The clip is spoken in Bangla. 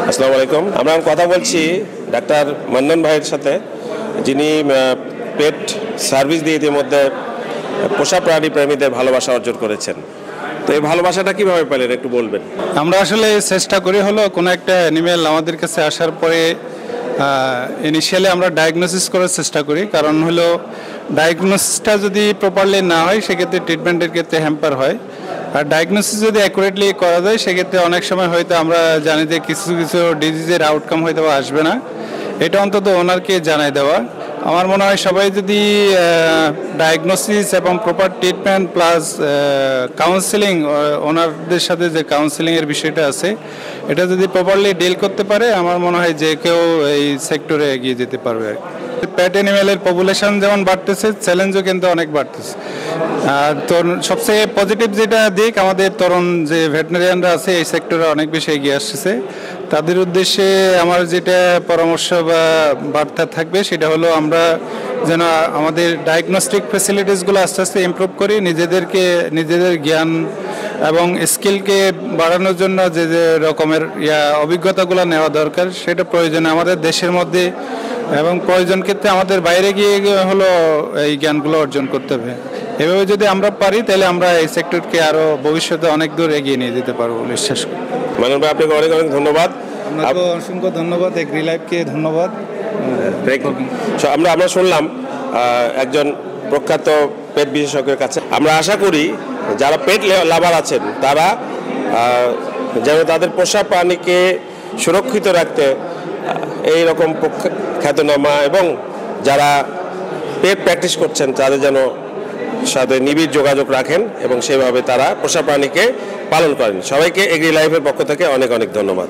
আসসালামু আলাইকুম। আমরা কথা বলছি ডাক্তার মান্নান ভাইয়ের সাথে, যিনি পেট সার্ভিস দিয়ে ইতিমধ্যে পোষা প্রাণী প্রেমীদের ভালোবাসা অর্জন করেছেন। তো এই ভালোবাসাটা কিভাবে পেলেন একটু বলবেন? আমরা আসলে চেষ্টা করি হলো কোনো একটা অ্যানিমেল আমাদের কাছে আসার পরে ইনিশিয়ালি আমরা ডায়াগনোসিস করার চেষ্টা করি, কারণ হলো ডায়াগনোসিসটা যদি প্রপারলি না হয় সেক্ষেত্রে ট্রিটমেন্টের ক্ষেত্রে হ্যাম্পার হয়। আর ডায়াগনোসিস যদি অ্যাকুরেটলি করা যায় সেক্ষেত্রে অনেক সময় হয়তো আমরা জানি যে কিছু কিছু ডিজিজের আউটকাম হয়তো আসবে না, এটা অন্তত ওনারকে জানাই দেওয়া। আমার মনে হয় সবাই যদি ডায়াগনোসিস এবং প্রপার ট্রিটমেন্ট প্লাস কাউন্সেলিং, ওনারদের সাথে যে কাউন্সেলিংয়ের বিষয়টা আছে এটা যদি প্রপারলি ডিল করতে পারে, আমার মনে হয় যে কেউ এই সেক্টরে এগিয়ে যেতে পারবে। পেট অ্যানিমেলের পপুলেশন যেমন বাড়তেছে, চ্যালেঞ্জও কিন্তু অনেক বাড়তেছে। আর তো সবচেয়ে পজিটিভ যেটা দিক, আমাদের তরুণ যে ভেটেরিনারিয়ানরা আছে এই সেক্টরে অনেক বেশি এগিয়ে আসছে। তাদের উদ্দেশ্যে আমার যেটা পরামর্শ বা বার্তা থাকবে সেটা হলো আমরা যেন আমাদের ডায়াগনস্টিক ফ্যাসিলিটিসগুলো আস্তে আস্তে ইমপ্রুভ করি, নিজেদের জ্ঞান এবং স্কিলকে বাড়ানোর জন্য যে যে রকমের অভিজ্ঞতাগুলো নেওয়া দরকার সেটা প্রয়োজনে আমাদের দেশের মধ্যে এবং প্রয়োজন ক্ষেত্রে আমাদের বাইরে গিয়ে হলো এই জ্ঞানগুলো অর্জন করতে হবে। এভাবে যদি আমরা পারি তাহলে আমরা এই সেক্টরকে আরও ভবিষ্যতে অনেক দূর এগিয়ে নিয়ে যেতে পারবো বলে বিশ্বাস করি। মান্নান ভাই, আপনাকে অনেক অনেক ধন্যবাদ। আপনাকে অসংখ্য ধন্যবাদ, এগ্রি লাইফকে ধন্যবাদ। আমরা শুনলাম একজন প্রখ্যাত পেট বিশেষজ্ঞের কাছে। আমরা আশা করি যারা পেট লাভার আছেন তারা যেন তাদের পোষা প্রাণীকে সুরক্ষিত রাখতে এই রকম খ্যাতনামা এবং যারা পেট প্র্যাকটিস করছেন তাদের যেন সাথে নিবিড় যোগাযোগ রাখেন এবং সেভাবে তারা পোষা প্রাণীকে পালন করেন। সবাইকে এগ্রি লাইফের পক্ষ থেকে অনেক অনেক ধন্যবাদ।